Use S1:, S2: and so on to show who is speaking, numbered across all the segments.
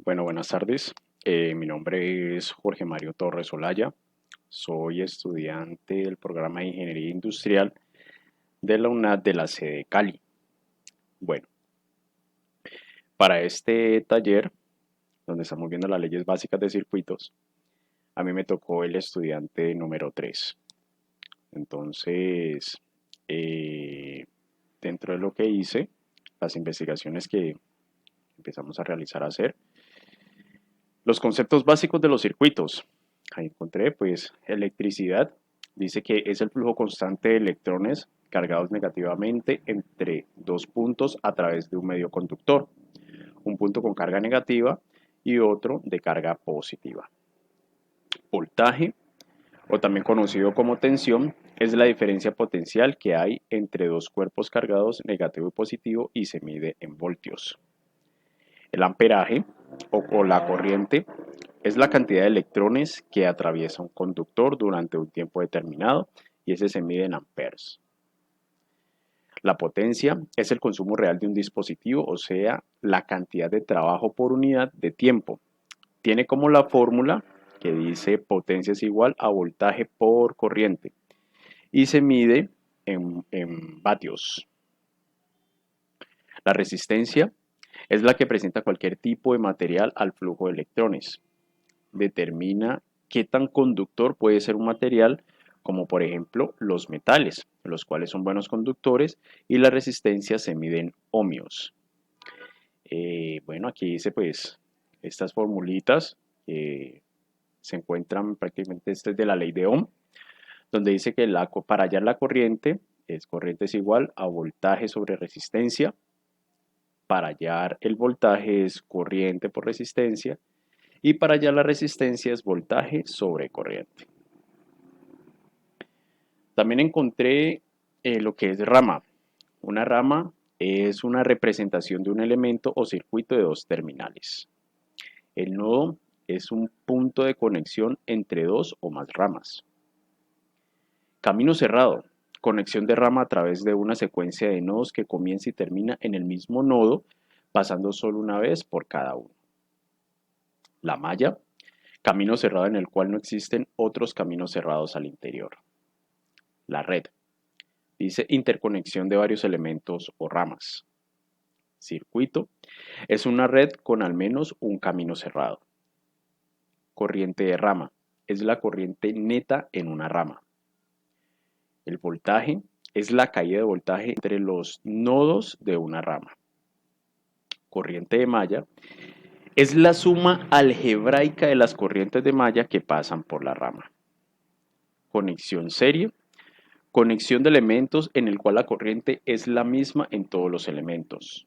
S1: Bueno, buenas tardes. Mi nombre es Jorge Mario Torres Olaya. Soy estudiante del programa de Ingeniería Industrial de la UNAD de la sede Cali. Bueno, para este taller, donde estamos viendo las leyes básicas de circuitos, a mí me tocó el estudiante número 3. Entonces, eh, dentro de lo que hice, las investigaciones que empezamos a realizar, los conceptos básicos de los circuitos. Ahí encontré pues electricidad. Dice que es el flujo constante de electrones cargados negativamente entre dos puntos a través de un medio conductor. Un punto con carga negativa y otro de carga positiva. Voltaje, o también conocido como tensión, es la diferencia potencial que hay entre dos cuerpos cargados negativo y positivo y se mide en voltios. El amperaje o la corriente es la cantidad de electrones que atraviesa un conductor durante un tiempo determinado y ese se mide en amperes. La potencia es el consumo real de un dispositivo, o sea, la cantidad de trabajo por unidad de tiempo. Tiene como la fórmula que dice potencia es igual a voltaje por corriente y se mide en vatios. La resistencia es la que presenta cualquier tipo de material al flujo de electrones. Determina qué tan conductor puede ser un material, como por ejemplo los metales, los cuales son buenos conductores, y la resistencia se mide en ohmios. Bueno, aquí dice pues estas formulitas se encuentran prácticamente, este es de la ley de Ohm, donde dice que para hallar la corriente es igual a voltaje sobre resistencia. Para hallar el voltaje es corriente por resistencia y para hallar la resistencia es voltaje sobre corriente. También encontré lo que es rama. Una rama es una representación de un elemento o circuito de dos terminales. El nodo es un punto de conexión entre dos o más ramas. Camino cerrado. Conexión de rama a través de una secuencia de nodos que comienza y termina en el mismo nodo, pasando solo una vez por cada uno. La malla. Camino cerrado en el cual no existen otros caminos cerrados al interior. La red. Dice interconexión de varios elementos o ramas. Circuito es una red con al menos un camino cerrado. Corriente de rama es la corriente neta en una rama. El voltaje es la caída de voltaje entre los nodos de una rama. Corriente de malla es la suma algebraica de las corrientes de malla que pasan por la rama. Conexión serie. Conexión de elementos en el cual la corriente es la misma en todos los elementos.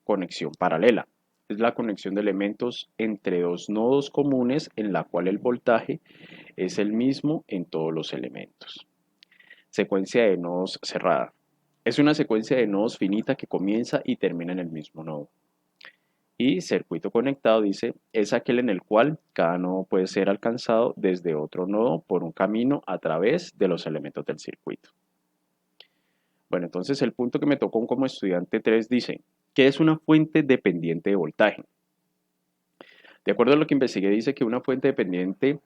S1: Conexión paralela. Es la conexión de elementos entre dos nodos comunes en la cual el voltaje es el mismo en todos los elementos. Secuencia de nodos cerrada. Es una secuencia de nodos finita que comienza y termina en el mismo nodo. Y circuito conectado dice, es aquel en el cual cada nodo puede ser alcanzado desde otro nodo por un camino a través de los elementos del circuito. Bueno, entonces el punto que me tocó como estudiante 3 dice, ¿qué es una fuente dependiente de voltaje? De acuerdo a lo que investigué, dice que una fuente dependiente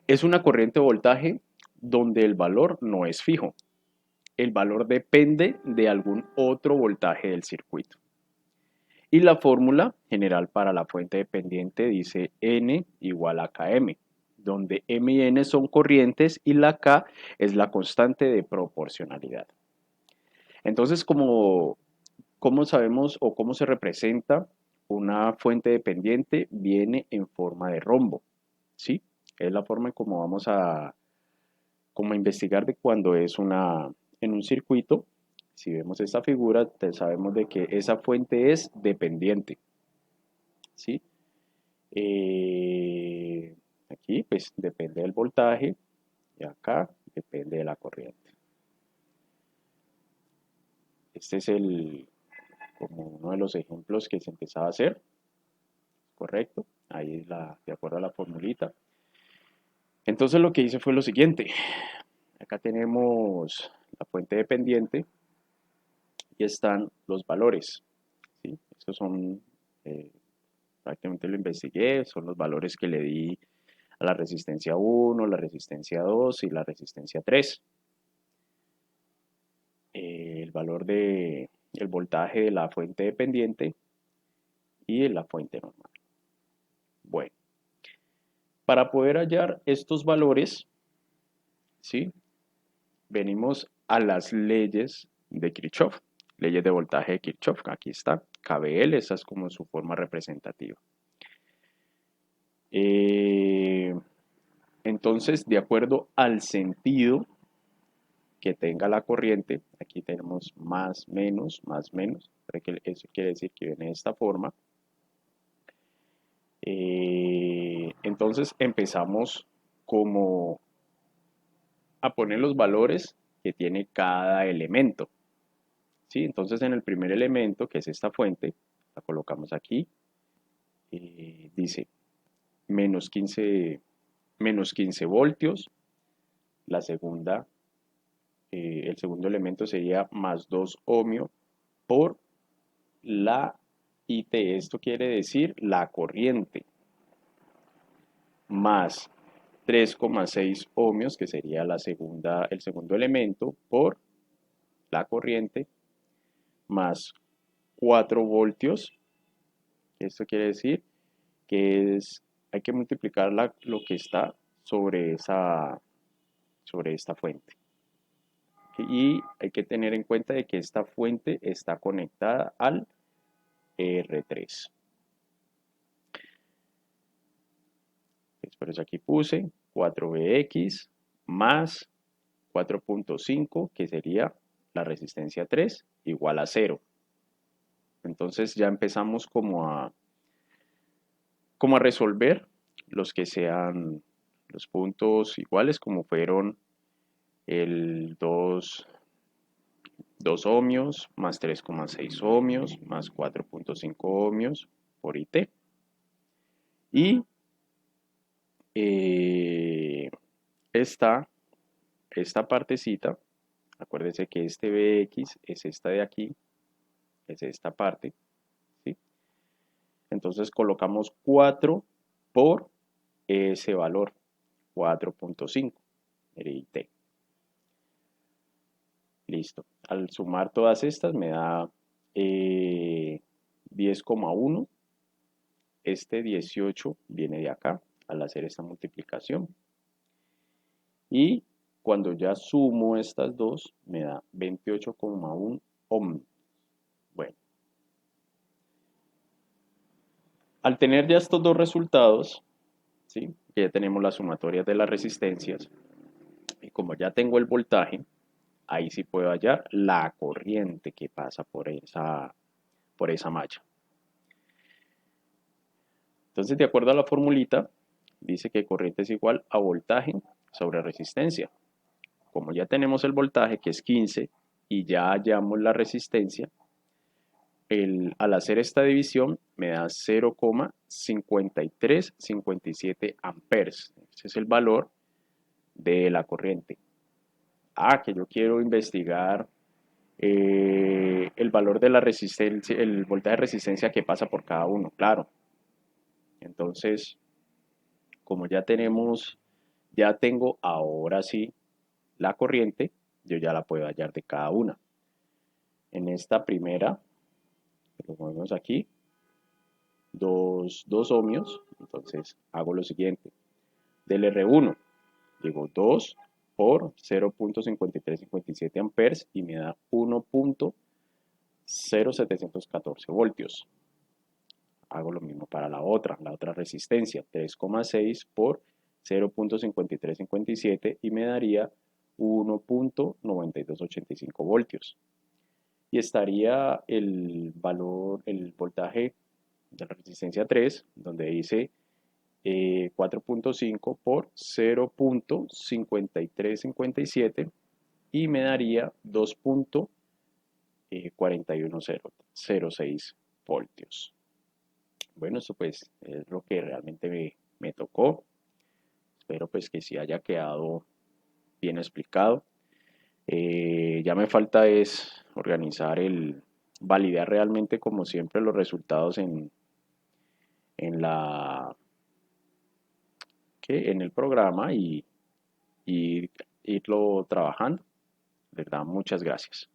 S1: es una corriente de voltaje donde el valor no es fijo. El valor depende de algún otro voltaje del circuito. Y la fórmula general para la fuente dependiente dice N igual a Km, donde M y N son corrientes y la K es la constante de proporcionalidad. Entonces, ¿cómo sabemos o cómo se representa una fuente dependiente? Viene en forma de rombo, ¿sí? Es la forma en cómo vamos a investigar de cuando es en un circuito. Si vemos esta figura, sabemos de que esa fuente es dependiente, ¿sí? Aquí, pues, depende del voltaje y acá depende de la corriente. Este es como uno de los ejemplos que se empezaba a hacer, ¿correcto? Ahí es de acuerdo a la formulita. Entonces lo que hice fue lo siguiente. Acá tenemos la fuente dependiente y están los valores, ¿sí? Estos son prácticamente lo investigué, son los valores que le di a la resistencia 1, la resistencia 2 y la resistencia 3. El valor de el voltaje de la fuente dependiente y de la fuente normal. Bueno, para poder hallar estos valores, ¿sí? Venimos a las leyes de Kirchhoff, leyes de voltaje de Kirchhoff. Aquí está, KVL, esa es como su forma representativa. Entonces, de acuerdo al sentido que tenga la corriente, aquí tenemos más, menos, eso quiere decir que viene de esta forma. Entonces empezamos como a poner los valores que tiene cada elemento. ¿Sí? Entonces en el primer elemento, que es esta fuente, la colocamos aquí, dice menos 15 voltios. La segunda, el segundo elemento sería más 2 ohmios por la IT. Esto quiere decir la corriente, más 3,6 ohmios, que sería el segundo elemento, por la corriente, más 4 voltios. Esto quiere decir que hay que multiplicar lo que está sobre esta fuente. Y hay que tener en cuenta de que esta fuente está conectada al R3. Por eso aquí puse 4Bx más 4.5, que sería la resistencia 3, igual a 0. Entonces ya empezamos como a resolver los que sean los puntos iguales, como fueron el 2 ohmios más 3,6 ohmios más 4.5 ohmios por IT. Y esta partecita, acuérdense que este Bx es esta de aquí, es esta parte, ¿sí? Entonces colocamos 4 por ese valor, 4.5, IT. Listo. Al sumar todas estas me da 10,1. Este 18 viene de acá al hacer esta multiplicación. Y cuando ya sumo estas dos, me da 28,1 ohm. Bueno. Al tener ya estos dos resultados, ¿sí? Que ya tenemos las sumatorias de las resistencias, y como ya tengo el voltaje, ahí sí puedo hallar la corriente que pasa por esa malla. Entonces, de acuerdo a la formulita, dice que corriente es igual a voltaje sobre resistencia. Como ya tenemos el voltaje, que es 15, y ya hallamos la resistencia, al hacer esta división me da 0,5357 amperes. Ese es el valor de la corriente. Que yo quiero investigar el valor de la resistencia, el voltaje de resistencia que pasa por cada uno, claro. Entonces, como ya tengo ahora sí la corriente, yo ya la puedo hallar de cada una. En esta primera, lo movemos aquí, 2 ohmios, entonces hago lo siguiente. Del R1, digo 2 por 0.5357 amperes y me da 1.0714 voltios. Hago lo mismo para la otra resistencia, 3,6 por 0.5357 y me daría 1.9285 voltios. Y estaría el voltaje de la resistencia 3, donde dice 4.5 por 0.5357 y me daría 2.4106 voltios. Bueno, eso pues es lo que realmente me tocó. Espero pues que sí haya quedado bien explicado. Ya me falta es validar realmente como siempre los resultados en en en el programa y irlo trabajando. ¿Verdad? Muchas gracias.